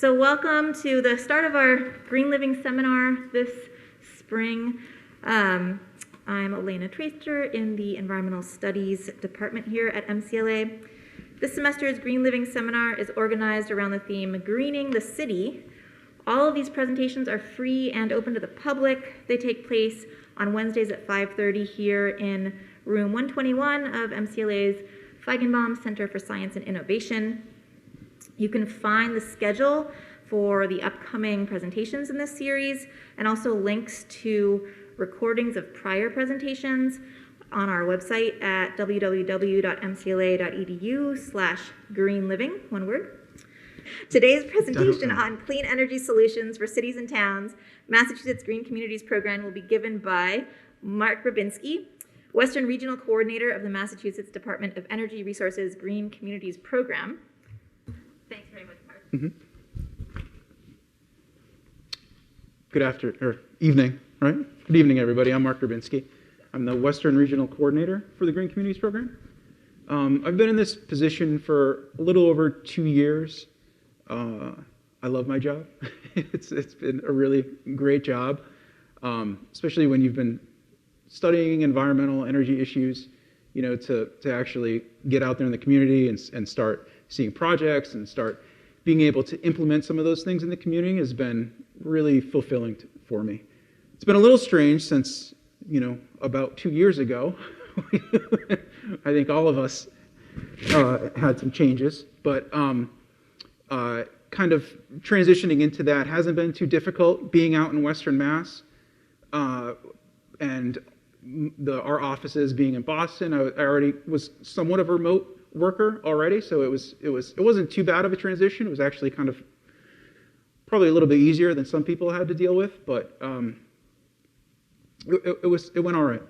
So welcome to the start of our Green Living Seminar this spring. I'm Elena Treaster in the Environmental Studies Department here at MCLA. This semester's Green Living Seminar is organized around the theme Greening the City. All of these presentations are free and open to the public. They take place on Wednesdays at 5:30 here in room 121 of MCLA's Feigenbaum Center for Science and Innovation. You can find the schedule for the upcoming presentations in this series and also links to recordings of prior presentations on our website at www.mcla.edu/greenliving, one word. Today's presentation on clean energy solutions for cities and towns, Massachusetts Green Communities Program, will be given by Mark Rabinsky, Western Regional Coordinator of the Massachusetts Department of Energy Resources Green Communities Program. Thanks very much, Mark. Mm-hmm. Good evening, right? Good evening, everybody. I'm Mark Rabinsky. I'm the Western Regional Coordinator for the Green Communities Program. I've been in this position for a little over 2 years. I love my job. It's been a really great job, especially when you've been studying environmental energy issues, to actually get out there in the community and start seeing projects and start being able to implement some of those things in the community has been really fulfilling for me. It's been a little strange since, about 2 years ago. I think all of us had some changes, but kind of transitioning into that hasn't been too difficult. Being out in Western Mass and our offices being in Boston, I already was somewhat of a remote worker already, so it wasn't too bad of a transition. It was actually kind of probably a little bit easier than some people had to deal with, but it went all right.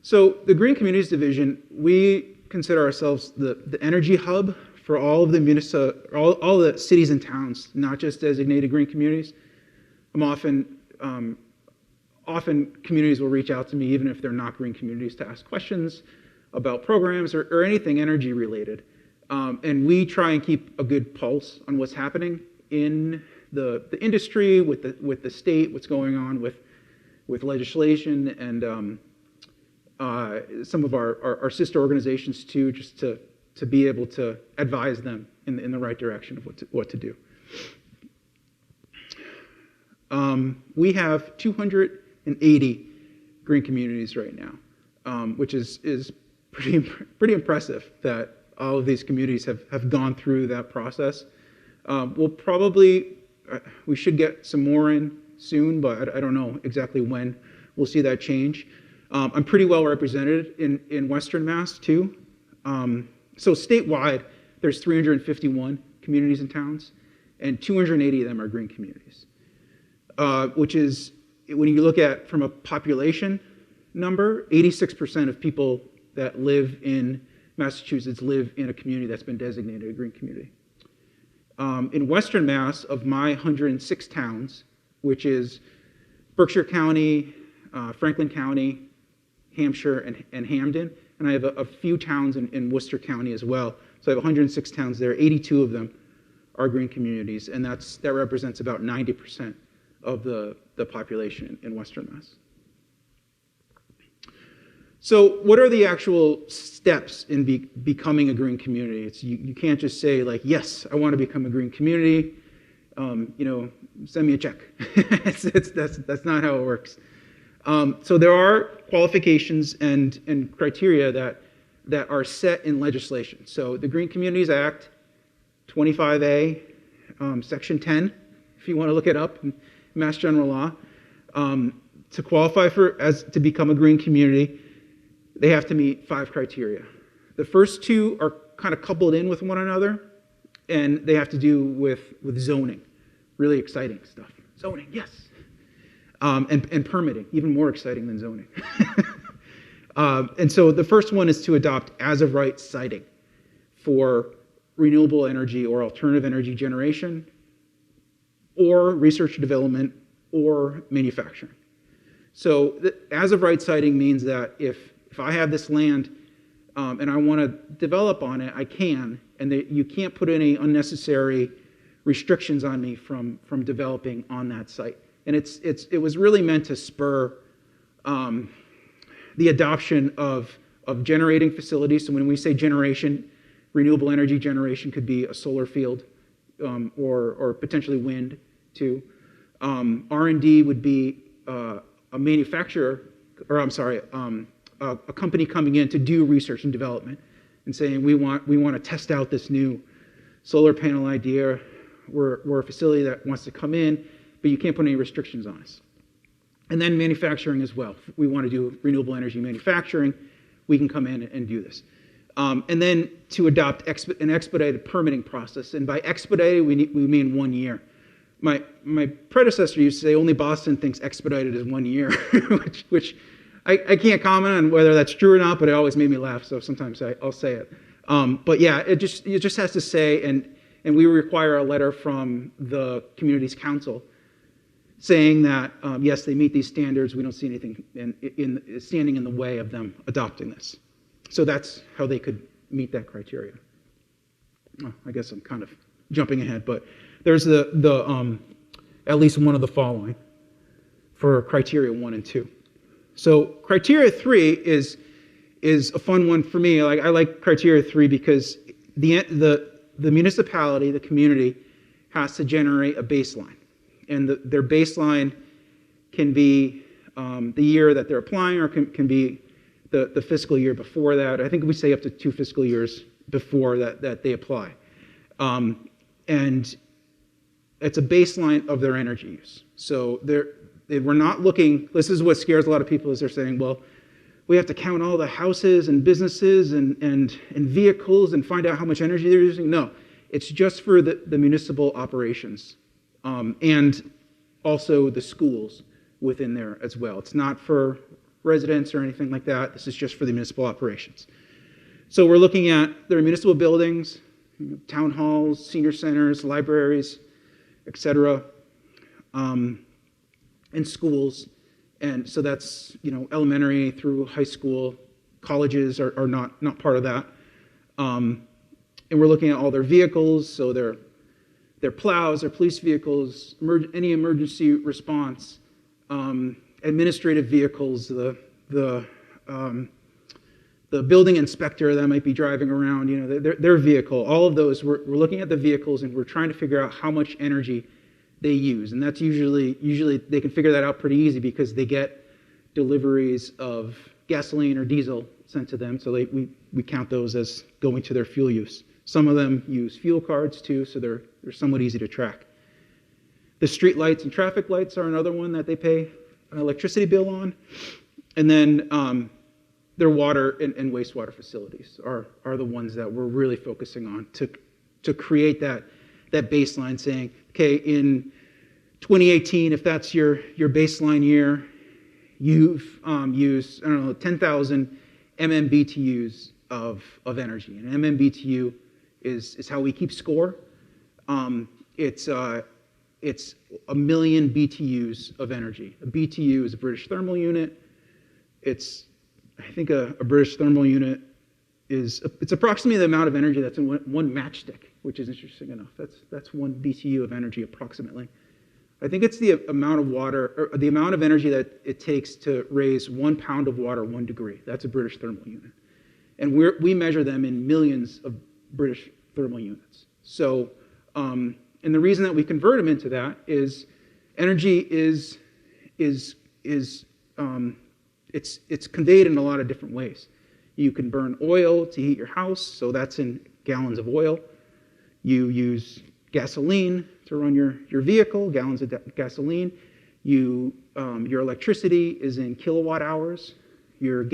So the Green Communities Division, we consider ourselves the energy hub for all of the all the cities and towns, not just designated green communities. Often communities will reach out to me, even if they're not green communities, to ask questions about programs or anything energy related. And we try and keep a good pulse on what's happening in the industry, with the state, what's going on with legislation, and some of our sister organizations too, just to be able to advise them in the right direction of what to do. We have 280 green communities right now, which is pretty impressive that all of these communities have gone through that process. We should get some more in soon, but I don't know exactly when we'll see that change. I'm pretty well represented in Western Mass too. So statewide, there's 351 communities and towns, and 280 of them are green communities, which is, when you look at from a population number, 86% of people that live in Massachusetts live in a community that's been designated a green community. In Western Mass, of my 106 towns, which is Berkshire County, Franklin County, Hampshire, and Hamden, and I have a few towns in Worcester County as well. So I have 106 towns there. 82 of them are green communities, and that represents about 90% of the population in Western Mass. So what are the actual steps in becoming a green community? You can't just say, like, yes, I want to become a green community, send me a check. That's not how it works. So there are qualifications and criteria that are set in legislation. So the Green Communities Act, 25A, Section 10, if you want to look it up, in Mass General Law, to qualify to become a green community, they have to meet 5 criteria. The first 2 are kind of coupled in with one another, and they have to do with zoning. Really exciting stuff. Zoning, yes. And permitting, even more exciting than zoning. And so the first one is to adopt as-of-right siting for renewable energy or alternative energy generation, or research and development, or manufacturing. So as-of-right siting means that if I have this land and I want to develop on it, I can, and you can't put any unnecessary restrictions on me from developing on that site. And it was really meant to spur the adoption of generating facilities. So when we say generation, renewable energy generation could be a solar field or potentially wind too. R&D would be a manufacturer, or I'm sorry, a company coming in to do research and development and saying we want to test out this new solar panel idea. We're a facility that wants to come in, but you can't put any restrictions on us. And then manufacturing as well. If we want to do renewable energy manufacturing, we can come in and do this. And then to adopt an expedited permitting process. And by expedited, we mean 1 year. My predecessor used to say only Boston thinks expedited is 1 year, which I can't comment on whether that's true or not, but it always made me laugh, so sometimes I'll say it. But yeah, it just has to say, and we require a letter from the community's council saying that, yes, they meet these standards. We don't see anything standing in the way of them adopting this. So that's how they could meet that criteria. Oh, I guess I'm kind of jumping ahead, but there's at least one of the following for criteria 1 and 2. So criteria 3 is a fun one for me. I like criteria 3 because the municipality, the community, has to generate a baseline. And their baseline can be the year that they're applying, or can be the fiscal year before that. I think we say up to 2 fiscal years before that they apply. And it's a baseline of their energy use. So we're not looking, this is what scares a lot of people, is they're saying, well, we have to count all the houses and businesses and vehicles and find out how much energy they're using. No, it's just for the municipal operations. And also the schools within there as well. It's not for residents or anything like that. This is just for the municipal operations. So we're looking at their municipal buildings, town halls, senior centers, libraries, etc., and schools. And so that's, elementary through high school. Colleges are not part of that. And we're looking at all their vehicles, so their plows, their police vehicles, any emergency response, administrative vehicles, the building inspector that might be driving around, their vehicle, all of those. We're looking at the vehicles and we're trying to figure out how much energy they use. And that's usually they can figure that out pretty easy because they get deliveries of gasoline or diesel sent to them. So we count those as going to their fuel use. Some of them use fuel cards too, so they're somewhat easy to track. The street lights and traffic lights are another one that they pay an electricity bill on. And then their water and wastewater facilities are the ones that we're really focusing on to create that baseline, saying, okay, in 2018, if that's your baseline year, you've used, 10,000 MMBTUs of energy. And MMBTU is how we keep score. It's a million BTUs of energy. A BTU is a British thermal unit. I think a British thermal unit it's approximately the amount of energy that's in one matchstick, which is interesting enough. That's 1 BTU of energy approximately. I think it's the amount of water, or the amount of energy that it takes to raise 1 pound of water 1 degree. That's a British thermal unit. And we measure them in millions of British thermal units. So, and the reason that we convert them into that is energy is it's conveyed in a lot of different ways. You can burn oil to heat your house, so that's in gallons of oil. You use gasoline to run your vehicle, gallons of gasoline. Your electricity is in kilowatt hours. Your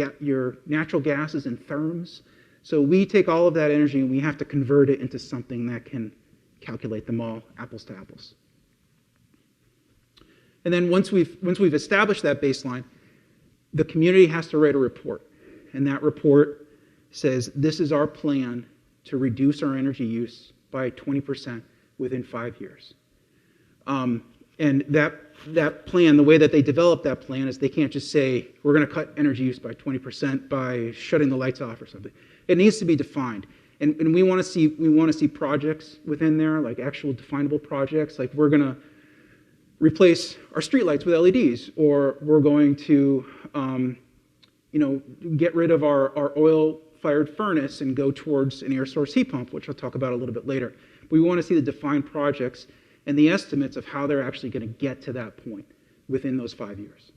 natural gas is in therms. So we take all of that energy and we have to convert it into something that can calculate them all apples to apples. And then once we've established that baseline, the community has to write a report. And that report says, this is our plan to reduce our energy use by 20% within 5 years. And that plan, the way that they develop that plan is they can't just say, we're going to cut energy use by 20% by shutting the lights off or something. It needs to be defined. And we want to see projects within there, like actual definable projects, like we're going to replace our streetlights with LEDs, or we're going to get rid of our oil-fired furnace and go towards an air source heat pump, which I'll talk about a little bit later. We want to see the defined projects and the estimates of how they're actually going to get to that point within those 5 years.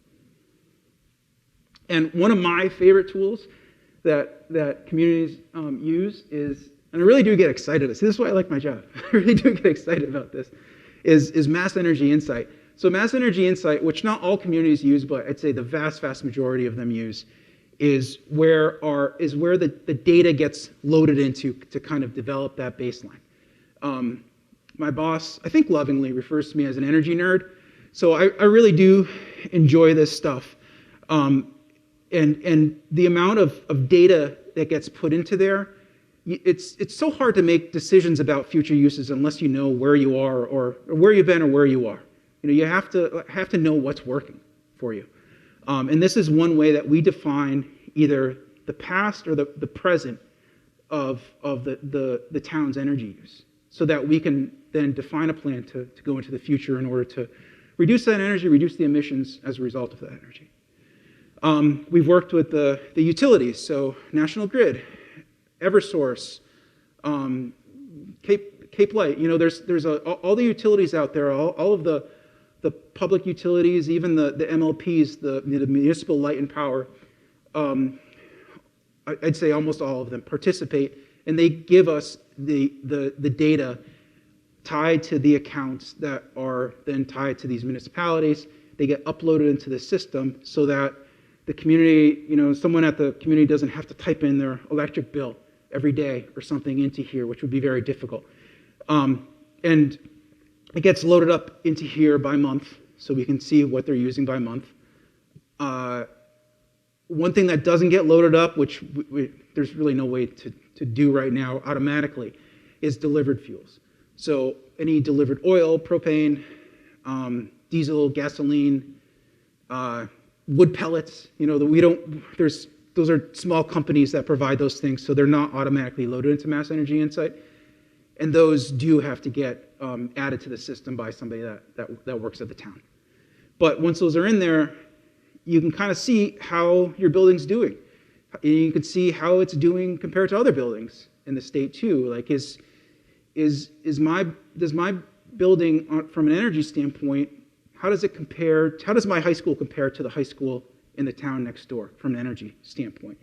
And one of my favorite tools that communities use is, and I really do get excited. This is why I like my job. I really do get excited about this, is Mass Energy Insight. So Mass Energy Insight, which not all communities use, but I'd say the vast, vast majority of them use, is where the data gets loaded into to kind of develop that baseline. My boss, I think lovingly, refers to me as an energy nerd. So I really do enjoy this stuff. And the amount of data that gets put into there, it's so hard to make decisions about future uses unless you know where you are or where you've been or where you are. You have to know what's working for you. And this is one way that we define either the past or the present of the town's energy use, so that we can then define a plan to go into the future in order to reduce that energy, reduce the emissions as a result of that energy. We've worked with the utilities, so National Grid, Eversource, Cape Light. There's all the utilities out there, all of the public utilities, even the MLPs, the municipal light and power. I'd say almost all of them participate, and they give us the data tied to the accounts that are then tied to these municipalities. They get uploaded into the system so that the community, someone at the community doesn't have to type in their electric bill every day or something into here, which would be very difficult. And it gets loaded up into here by month, so we can see what they're using by month. One thing that doesn't get loaded up, which there's really no way to do right now automatically, is delivered fuels. So any delivered oil, propane, diesel, gasoline, wood pellets, those are small companies that provide those things, so they're not automatically loaded into Mass Energy Insight. And those do have to get added to the system by somebody that works at the town. But once those are in there, you can kind of see how your building's doing. You can see how it's doing compared to other buildings in the state too. Like, does my building, from an energy standpoint, how does my high school compare to the high school in the town next door from an energy standpoint?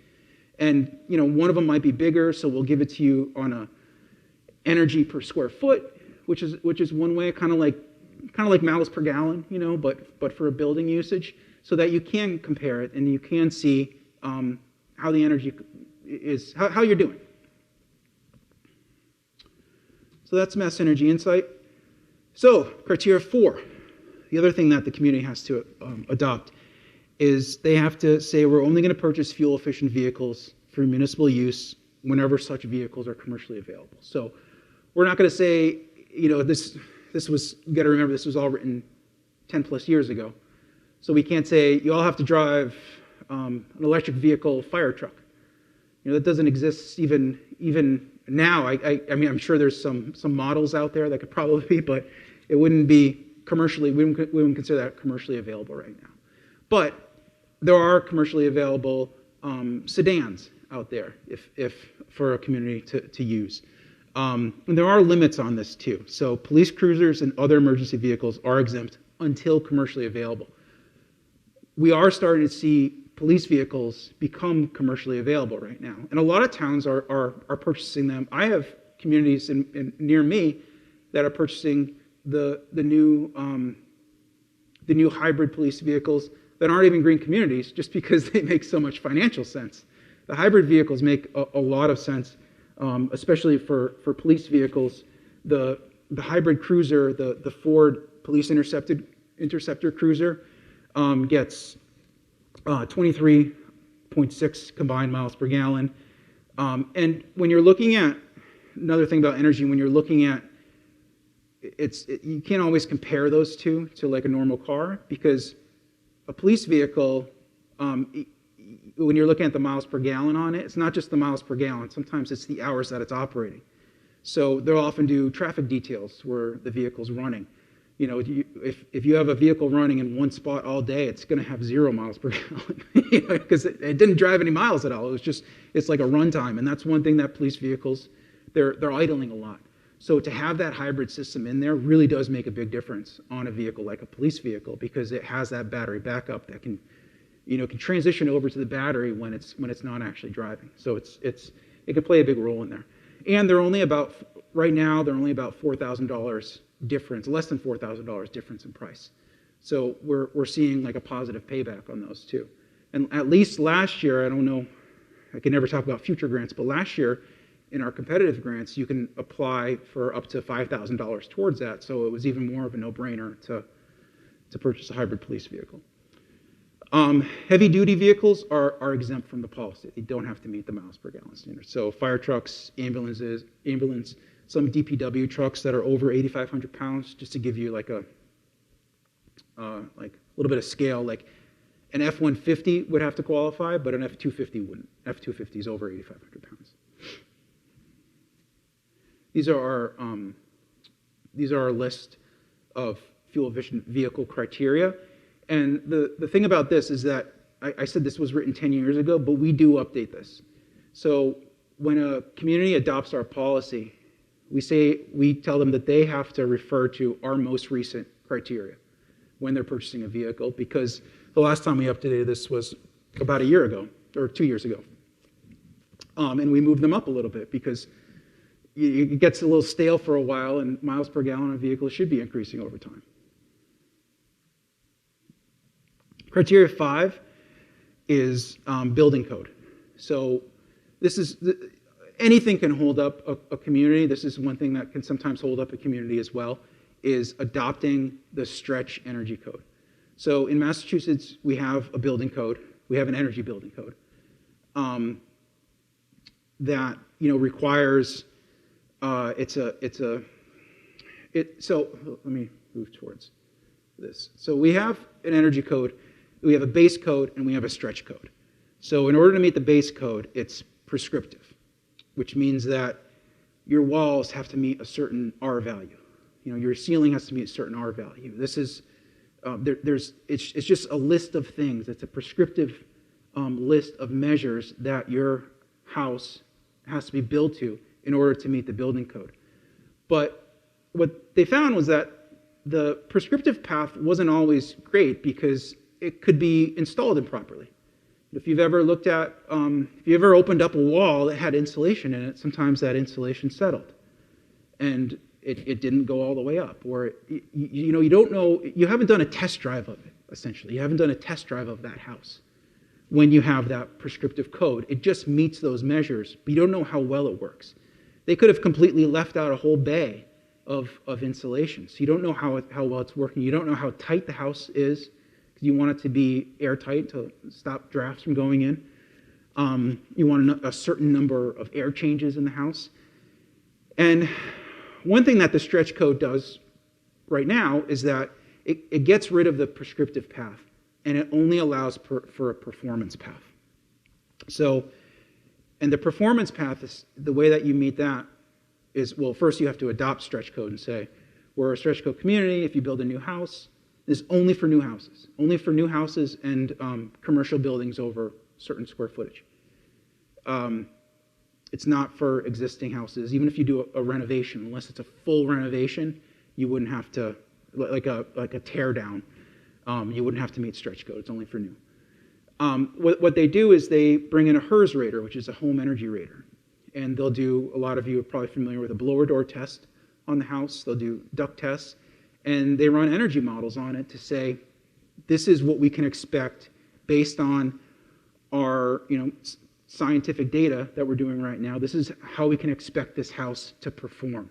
And one of them might be bigger, so we'll give it to you on a energy per square foot, which is one way, kind of like miles per gallon, but for a building usage, so that you can compare it and you can see how the energy is, how you're doing. So that's Mass Energy Insight. So criteria 4, the other thing that the community has to adopt is they have to say we're only going to purchase fuel-efficient vehicles for municipal use whenever such vehicles are commercially available. So we're not going to say, this was, you got to remember, this was all written 10 plus years ago. So we can't say you all have to drive an electric vehicle fire truck. That doesn't exist even now. I mean, I'm sure there's some models out there that could probably be, but it wouldn't be commercially, we wouldn't consider that commercially available right now. But there are commercially available sedans out there if for a community to use. And there are limits on this too. So police cruisers and other emergency vehicles are exempt until commercially available. We are starting to see police vehicles become commercially available right now. And a lot of towns are purchasing them. I have communities near me that are purchasing the new hybrid police vehicles that aren't even green communities just because they make so much financial sense. The hybrid vehicles make a lot of sense, especially for police vehicles. The hybrid cruiser, the Ford Police Interceptor Cruiser, gets 23.6 combined miles per gallon. And when you're looking at, another thing about energy, when you're looking at, you can't always compare those two to like a normal car, because a police vehicle, when you're looking at the miles per gallon on it, it's not just the miles per gallon. Sometimes it's the hours that it's operating. So they'll often do traffic details where the vehicle's running. You know, if you have a vehicle running in one spot all day, it's going to have 0 miles per gallon because it didn't drive any miles at all. It's like a runtime, and that's one thing that police vehicles, they're idling a lot. So to have that hybrid system in there really does make a big difference on a vehicle like a police vehicle, because it has that battery backup that can transition over to the battery when it's not actually driving. So it can play a big role in there. And right now they're only about $4,000 difference, less than $4,000 difference in price. So we're seeing like a positive payback on those too. And at least last year, I don't know, I can never talk about future grants, but last year in our competitive grants, you can apply for up to $5,000 towards that. So it was even more of a no-brainer to purchase a hybrid police vehicle. Heavy-duty vehicles are exempt from the policy. They don't have to meet the miles per gallon standard. So fire trucks, ambulance, some DPW trucks that are over 8,500 pounds, just to give you like a little bit of scale. Like an F-150 would have to qualify, but an F-250 wouldn't. F-250 is over 8,500 pounds. These are our list of fuel-efficient vehicle criteria. And the thing about this is that I said this was written 10 years ago, but we do update this. So when a community adopts our policy, we tell them that they have to refer to our most recent criteria when they're purchasing a vehicle, because the last time we updated this was about a year ago, or 2 years ago. And we moved them up a little bit because it gets a little stale for a while, and miles per gallon on a vehicle should be increasing over time. Criteria 5 is building code. So this is anything can hold up a community. This is one thing that can sometimes hold up a community as well, is adopting the stretch energy code. So in Massachusetts, we have a building code. We have an energy building code that requires. So let me move towards this. So we have an energy code. We have a base code and we have a stretch code. So in order to meet the base code, it's prescriptive, which means that your walls have to meet a certain R value. Your ceiling has to meet a certain R value. This is it's just a list of things. It's a prescriptive list of measures that your house has to be built to in order to meet the building code. But what they found was that the prescriptive path wasn't always great because it could be installed improperly. If you've ever if you ever opened up a wall that had insulation in it, sometimes that insulation settled and it didn't go all the way up, or you don't know, you haven't done a test drive of it, essentially. You haven't done a test drive of that house. When you have that prescriptive code, it just meets those measures, but you don't know how well it works. They could have completely left out a whole bay of insulation, so you don't know how well it's working. You don't know how tight the house is, because you want it to be airtight to stop drafts from going in. You want a certain number of air changes in the house. And one thing that the stretch code does right now is that it gets rid of the prescriptive path, and it only allows for a performance path. So, and the performance path is the way that you meet that is, well, first you have to adopt stretch code and say, we're a stretch code community. If you build a new house, this is only for new houses and commercial buildings over certain square footage. It's not for existing houses. Even if you do a renovation, unless it's a full renovation, you wouldn't have to, like a tear down, you wouldn't have to meet stretch code. It's only for new. What they do is they bring in a HERS rater, which is a home energy rater. And they'll do, a lot of you are probably familiar with a blower door test on the house. They'll do duct tests. And they run energy models on it to say, this is what we can expect based on our scientific data that we're doing right now. This is how we can expect this house to perform.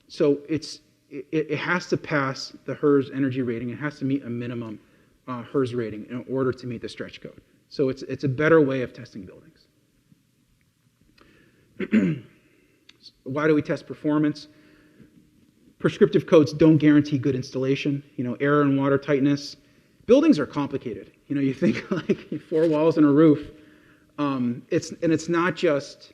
So it has to pass the HERS energy rating. It has to meet a minimum HERS rating in order to meet the stretch code. So it's a better way of testing buildings. Why do we test performance? Prescriptive codes don't guarantee good installation. Air and water tightness buildings are complicated. You think like 4 walls and a roof. It's not just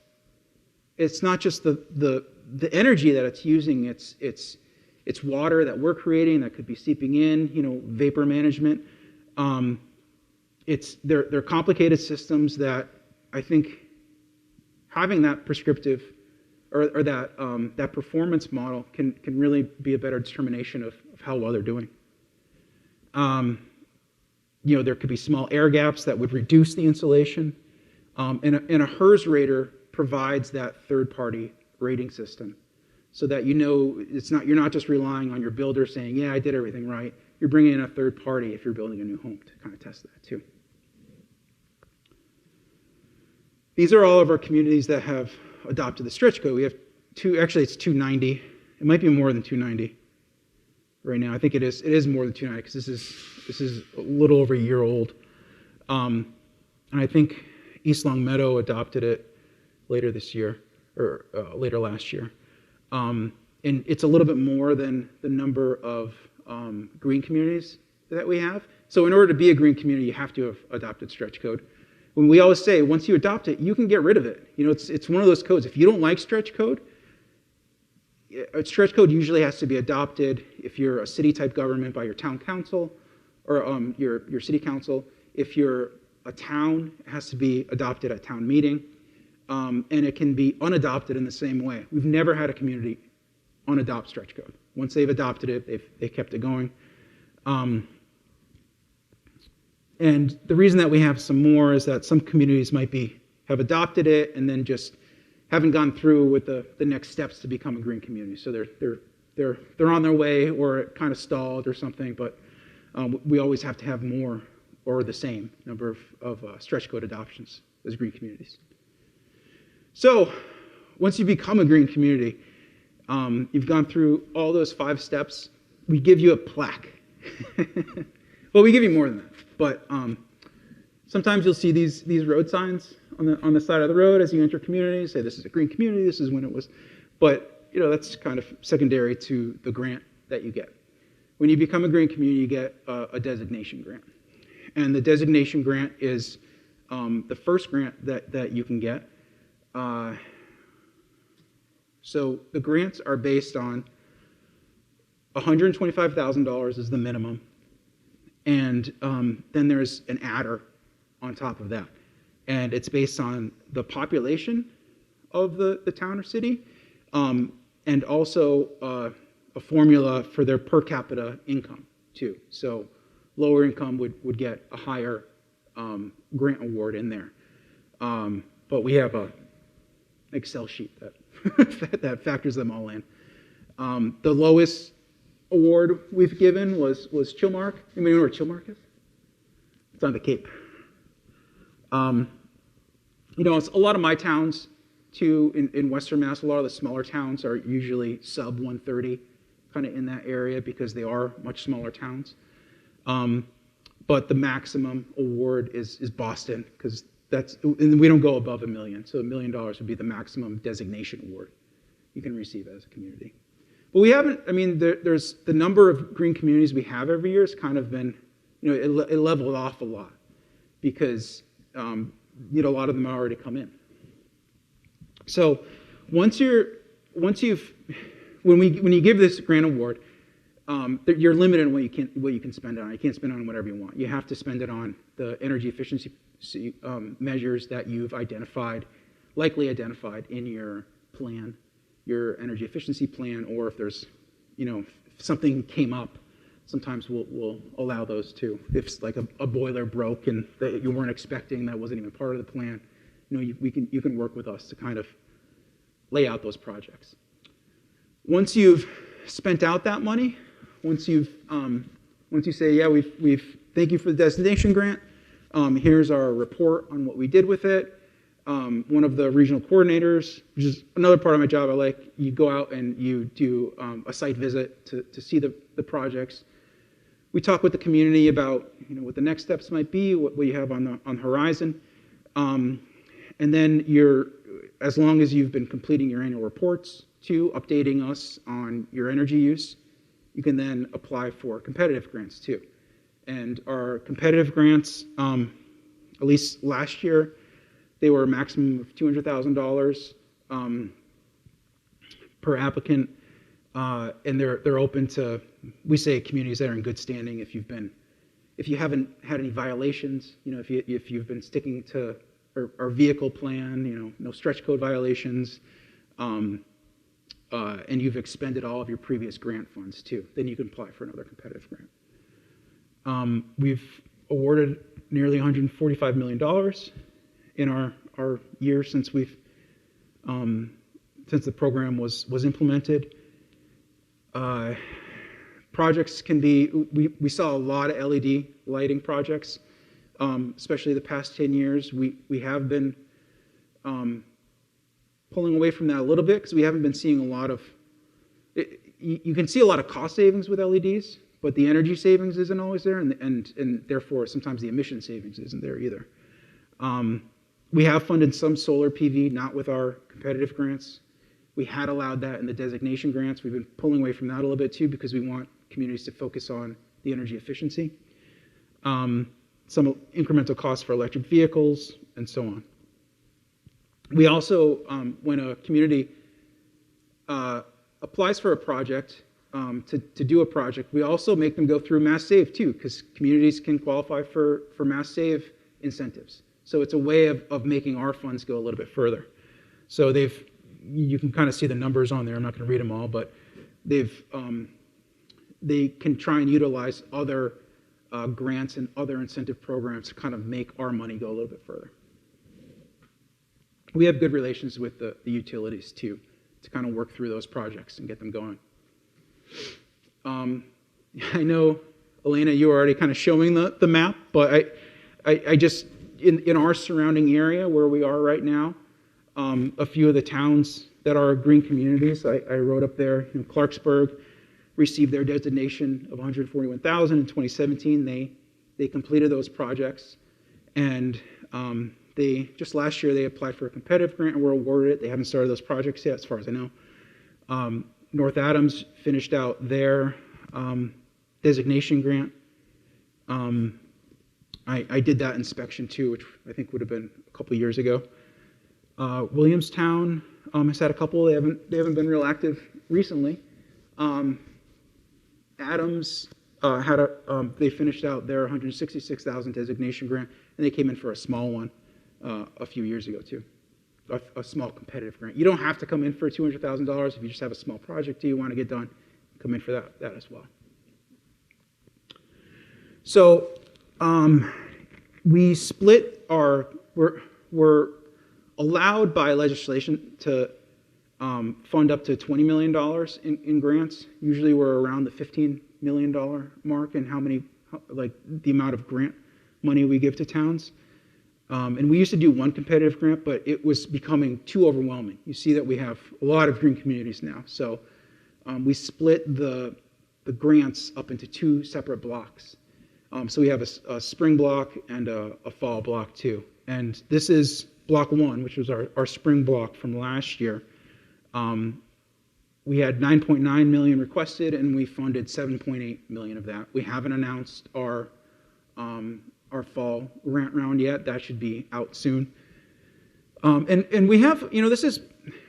the energy that it's using. It's water that we're creating that could be seeping in. Vapor management. They're complicated systems that I think having that prescriptive or that performance model can really be a better determination of how well they're doing. There could be small air gaps that would reduce the insulation. And a HERS rater provides that third-party rating system so that you're not just relying on your builder saying, yeah, I did everything right. You're bringing in a third party if you're building a new home to kind of test that too. These are all of our communities that have adopted the stretch code. We have it's 290. It might be more than 290 right now. I think it is more than 290 because this is a little over a year old. And I think East Longmeadow adopted it later this year or later last year. And it's a little bit more than the number of green communities that we have. So in order to be a green community, you have to have adopted stretch code. When we always say, once you adopt it, you can get rid of it. It's one of those codes. If you don't like stretch code usually has to be adopted if you're a city-type government by your town council or your city council. If you're a town, it has to be adopted at town meeting. And it can be unadopted in the same way. We've never had a community unadopt stretch code. Once they've adopted it, they've kept it going. And the reason that we have some more is that some communities might have adopted it and then just haven't gone through with the next steps to become a green community. So they're on their way, or it kind of stalled or something. But we always have to have more or the same number of stretch code adoptions as green communities. So once you become a green community, you've gone through all those 5 steps. We give you a plaque. Well, we give you more than that. But sometimes you'll see these road signs on the side of the road as you enter communities. Say this is a green community. This is when it was. But that's kind of secondary to the grant that you get. When you become a green community, you get a designation grant, and the designation grant is the first grant that you can get. So the grants are based on $125,000 is the minimum. And then there's an adder on top of that. And it's based on the population of the town or city, and also a formula for their per capita income, too. So lower income would get a higher grant award in there. But we have an Excel sheet that factors them all in. The lowest award we've given was Chilmark. Anybody know where Chilmark is? It's on the Cape. It's a lot of my towns too in Western Mass. A lot of the smaller towns are usually sub 130, kind of in that area because they are much smaller towns. But the maximum award is Boston because and we don't go above $1 million. So $1 million would be the maximum designation award you can receive as a community. But we haven't, there's the number of green communities we have every year has kind of been, it leveled off a lot because, a lot of them already come in. So when you give this grant award, you're limited on what you can spend it on. You can't spend it on whatever you want. You have to spend it on the energy efficiency measures that you've likely identified in your plan, your energy efficiency plan, or if there's, if something came up, sometimes we'll allow those too. If it's like a boiler broke and that you weren't expecting, that wasn't even part of the plan, you can work with us to kind of lay out those projects. Once you've spent out that money, once you say, yeah, we've thank you for the destination grant. Here's our report on what we did with it. One of the regional coordinators, which is another part of my job I like, you go out and you do a site visit to see the projects. We talk with the community about what the next steps might be, what you have on the horizon, and then as long as you've been completing your annual reports too, updating us on your energy use, you can then apply for competitive grants too. And our competitive grants, at least last year, they were a maximum of $200,000 per applicant, and they're open to, we say, communities that are in good standing. If you haven't had any violations, if you've been sticking to our vehicle plan, no stretch code violations, and you've expended all of your previous grant funds too, then you can apply for another competitive grant. We've awarded nearly $145 million in our year since since the program was implemented. Projects can be, we saw a lot of LED lighting projects, especially the past 10 years. We have been pulling away from that a little bit because we haven't been seeing a lot of, you can see a lot of cost savings with LEDs, but the energy savings isn't always there, and therefore sometimes the emission savings isn't there either. We have funded some solar PV, not with our competitive grants. We had allowed that in the designation grants. We've been pulling away from that a little bit too because we want communities to focus on the energy efficiency. Some incremental costs for electric vehicles, and so on. We also, when a community applies for a project, to do a project, we also make them go through Mass Save too, because communities can qualify for Mass Save incentives. So it's a way of making our funds go a little bit further. So you can kind of see the numbers on there. I'm not going to read them all, but they can try and utilize other grants and other incentive programs to kind of make our money go a little bit further. We have good relations with the utilities too, to kind of work through those projects and get them going. I know, Elena, you were already kind of showing the map, but I just, in our surrounding area where we are right now, a few of the towns that are green communities, I wrote up there, Clarksburg received their designation of $141,000 in 2017. They completed those projects, and just last year they applied for a competitive grant and were awarded it. They haven't started those projects yet, as far as I know. North Adams finished out their designation grant. I did that inspection too, which I think would have been a couple years ago. Williamstown has had a couple. They haven't been real active recently. Adams they finished out their $166,000 designation grant, and they came in for a small one a few years ago too, a small competitive grant. You don't have to come in for $200,000 if you just have a small project you want to get done. Come in for that as well. So we split we're allowed by legislation to fund up to $20 million in grants. Usually we're around the $15 million mark in the amount of grant money we give to towns. And we used to do one competitive grant, but it was becoming too overwhelming. You see that we have a lot of green communities now. So we split the grants up into two separate blocks. So we have a spring block and a fall block too. And this is block one, which was our spring block from last year. We had 9.9 million requested, and we funded 7.8 million of that. We haven't announced our fall grant round yet. That should be out soon. And we have,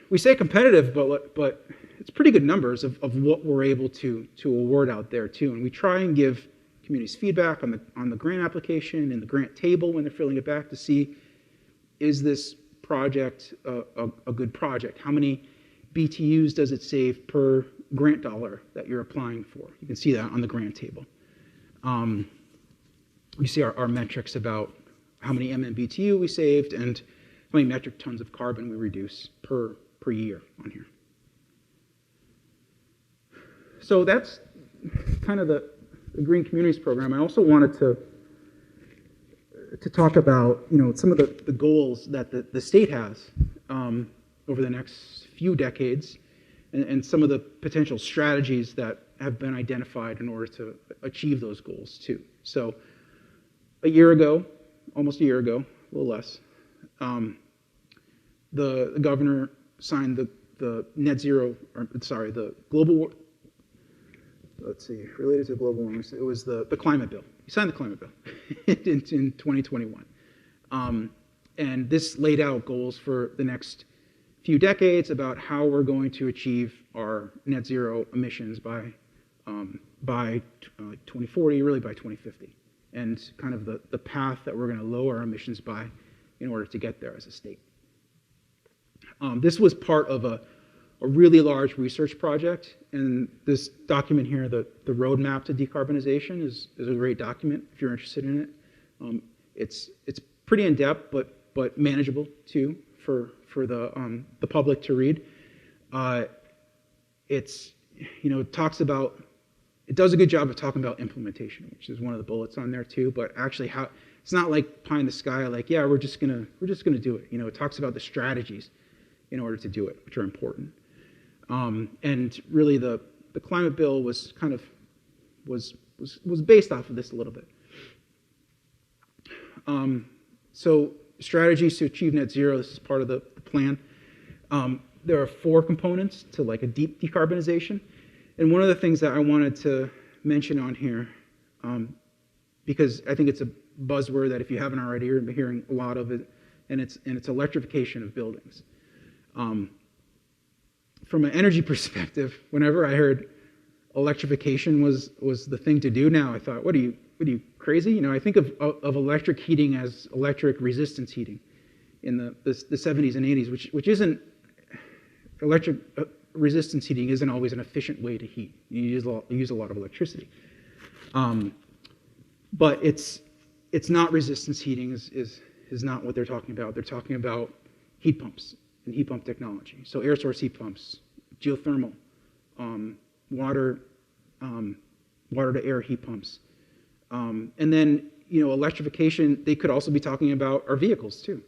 we say competitive, but it's pretty good numbers of what we're able to award out there too. And we try and give communities feedback on the grant application and the grant table when they're filling it back to see, is this project a good project? How many BTUs does it save per grant dollar that you're applying for? You can see that on the grant table. You see our metrics about how many MMBTU we saved and how many metric tons of carbon we reduce per year on here. So that's kind of the Green Communities Program. I also wanted to talk about some of the goals that the state has over the next few decades, and some of the potential strategies that have been identified in order to achieve those goals too. So almost a year ago, a little less, the governor signed the global let's see, related to global warming, it was the climate bill. You signed the climate bill in 2021. And this laid out goals for the next few decades about how we're going to achieve our net zero emissions by 2040, really by 2050, and kind of the path that we're going to lower our emissions by in order to get there as a state. This was part of a really large research project, and this document here, the roadmap to decarbonization, is a great document if you're interested in it. It's pretty in depth, but manageable too for the public to read. It does a good job of talking about implementation, which is one of the bullets on there too. But actually, how it's not like pie in the sky, like yeah, we're just gonna do it. It talks about the strategies in order to do it, which are important. And really, the climate bill was kind of was based off of this a little bit. So strategies to achieve net zero. This is part of the plan. There are 4 components to like a deep decarbonization. And one of the things that I wanted to mention on here, because I think it's a buzzword that if you haven't already, you're hearing a lot of it, and it's electrification of buildings. From an energy perspective, whenever I heard electrification was the thing to do, now I thought, what are you crazy? I think of electric heating as electric resistance heating in the 70s and 80s, which isn't electric. Resistance heating isn't always an efficient way to heat. You use a lot of electricity. But it's not resistance heating is not what they're talking about. They're talking about heat pumps and heat pump technology. So air source heat pumps, geothermal, water to air heat pumps. And then electrification, they could also be talking about our vehicles too.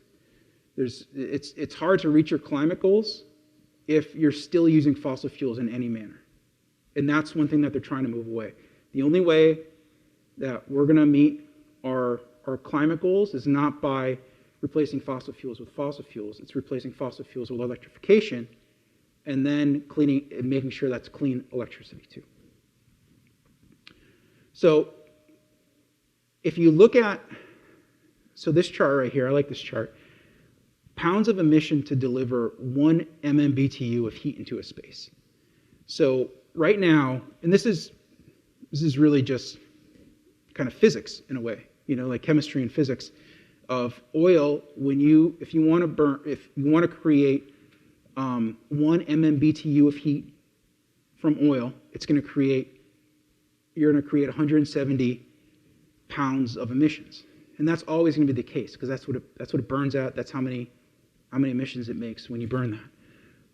It's hard to reach your climate goals if you're still using fossil fuels in any manner. And that's one thing that they're trying to move away. The only way that we're going to meet our climate goals is not by replacing fossil fuels with fossil fuels. It's replacing fossil fuels with electrification and then cleaning and making sure that's clean electricity too. So if you look at, this chart right here, I like this chart. Pounds of emission to deliver 1 MMBTU of heat into a space. So right now, and this is really just kind of physics in a way, like chemistry and physics of oil. If you want to create 1 MMBTU of heat from oil, you're going to create 170 pounds of emissions, and that's always going to be the case because that's what it burns at. That's how many emissions it makes when you burn that.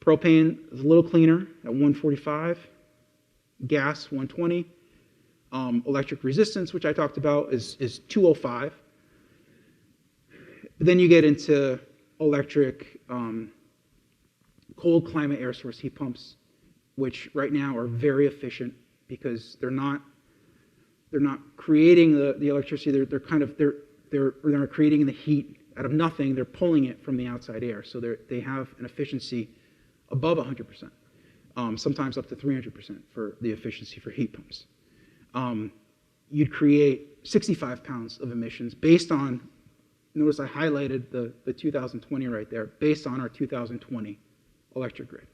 Propane is a little cleaner at 145, gas 120, electric resistance, which I talked about, is 205. Then you get into electric cold climate air source heat pumps, which right now are very efficient because they're not creating the electricity. They're creating the heat out of nothing. They're pulling it from the outside air, so they have an efficiency above 100%, sometimes up to 300% for the efficiency for heat pumps. You'd create 65 pounds of emissions based on, notice I highlighted the 2020 right there, based on our 2020 electric grid.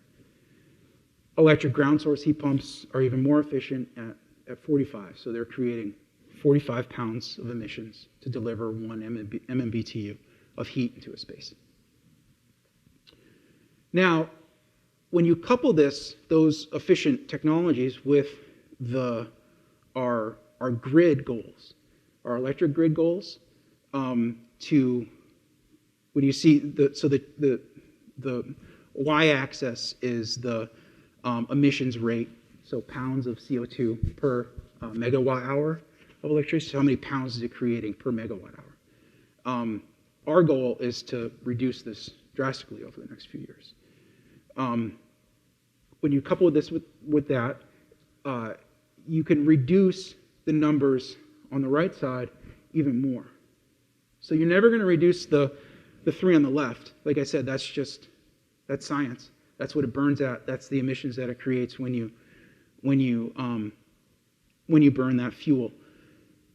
Electric ground source heat pumps are even more efficient at 45, so they're creating 45 pounds of emissions to deliver 1 MMBTU of heat into a space. Now, when you couple those efficient technologies with our grid goals, our electric grid goals, when you see the y-axis is the emissions rate, so pounds of CO2 per megawatt hour of electricity. So how many pounds is it creating per megawatt hour? Our goal is to reduce this drastically over the next few years. When you couple this with that, you can reduce the numbers on the right side even more. So you're never going to reduce the 3 on the left. Like I said, that's science. That's what it burns at. That's the emissions that it creates when you when you burn that fuel.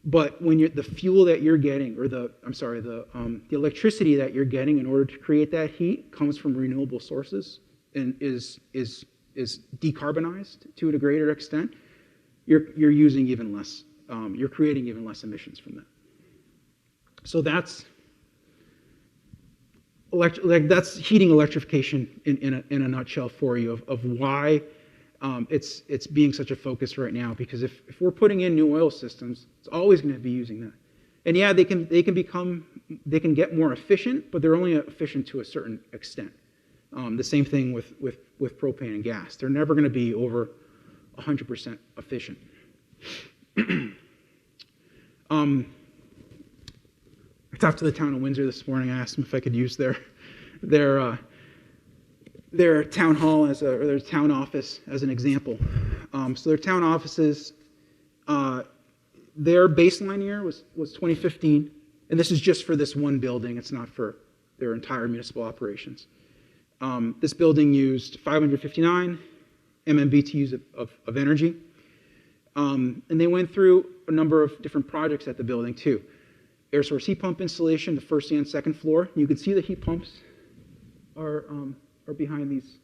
But when the fuel that you're getting, or the electricity that you're getting in order to create that heat comes from renewable sources and is decarbonized to a greater extent, you're using even less. You're creating even less emissions from that. So that's heating electrification in a nutshell for you of why it's being such a focus right now. Because if we're putting in new oil systems, it's always going to be using that. And yeah, they can get more efficient, but they're only efficient to a certain extent. The same thing with propane and gas. They're never going to be over 100% efficient. I talked to the town of Windsor this morning. I asked them if I could use their town hall or their town office as an example. So their town offices, their baseline year was 2015, and this is just for this one building. It's not for their entire municipal operations. This building used 559 MMBTUs of energy, and they went through a number of different projects at the building too. Air source heat pump installation, the first and second floor. You can see the heat pumps are behind these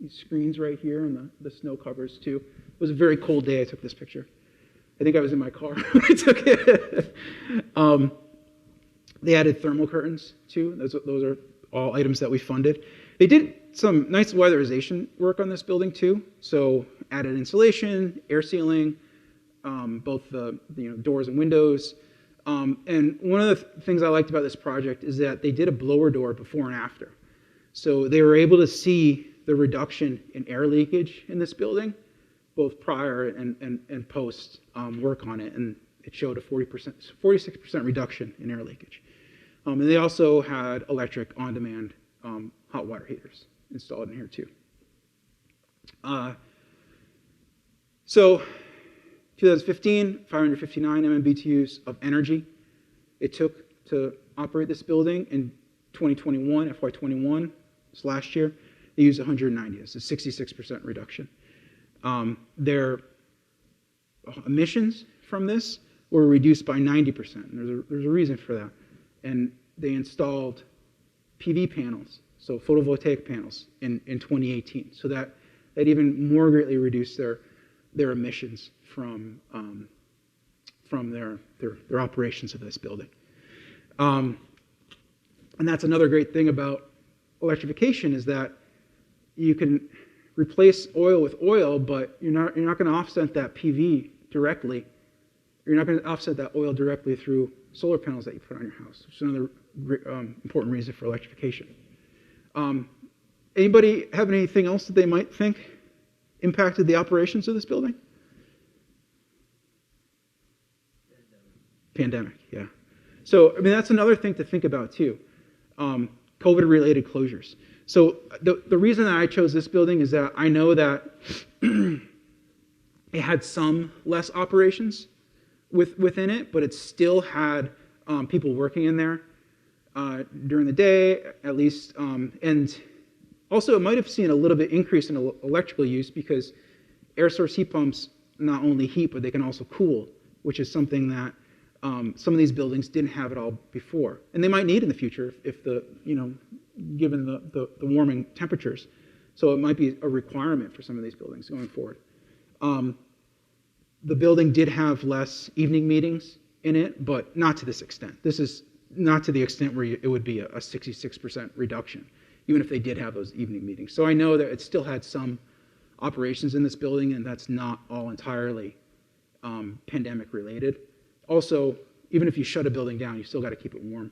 screens right here, and the snow covers too. It was a very cold day. I took this picture. I think I was in my car when I took it. They added thermal curtains too. Those are all items that we funded. They did some nice weatherization work on this building too. So added insulation, air sealing, both the doors and windows. And one of the things I liked about this project is that they did a blower door before and after. So they were able to see the reduction in air leakage in this building, both prior and post work on it. And it showed a 46% reduction in air leakage. And they also had electric on-demand hot water heaters installed in here too. So 2015, 559 MMBTUs of energy it took to operate this building. In 2021, FY21, this last year, they used 190. It's a 66% reduction. Their emissions from this were reduced by 90%. And there's a reason for that. And they installed PV panels, so photovoltaic panels, in 2018. So that even more greatly reduced their emissions from their operations of this building. And that's another great thing about electrification is that you can replace oil with oil, but you're not going to offset that PV directly. You're not going to offset that oil directly through solar panels that you put on your house, which is another important reason for electrification. Anybody have anything else that they might think impacted the operations of this building? Pandemic, yeah. So, I mean, that's another thing to think about too. COVID-related closures. So the reason that I chose this building is that I know that it had some less operations within it, but it still had people working in there during the day, at least. And also, it might have seen a little bit increase in electrical use because air source heat pumps not only heat, but they can also cool, which is something that some of these buildings didn't have at all before, and they might need in the future if given the warming temperatures. So it might be a requirement for some of these buildings going forward. The building did have less evening meetings in it, but not to this extent. This is not to the extent where it would be a 66% reduction, even if they did have those evening meetings. So I know that it still had some operations in this building, and that's not all entirely pandemic related. Also, even if you shut a building down, you still got to keep it warm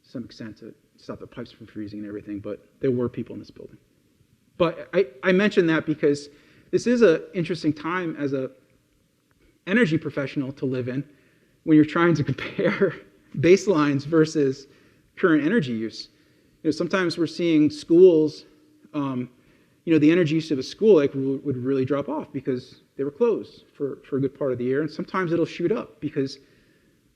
to some extent to stop the pipes from freezing and everything, but there were people in this building. But I mention that because this is an interesting time as a energy professional to live in when you're trying to compare baselines versus current energy use. Sometimes we're seeing schools, the energy use of a school would really drop off because they were closed for a good part of the year, and sometimes it'll shoot up because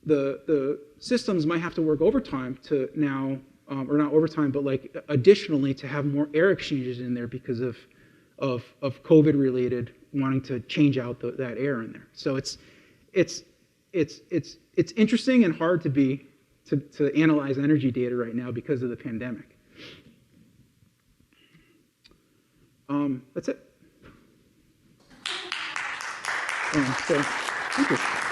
the systems might have to work overtime to now, or not overtime, but like additionally to have more air exchanges in there because of COVID-related wanting to change out that air in there. So it's it's interesting and hard to analyze energy data right now because of the pandemic. That's it. So, thank you.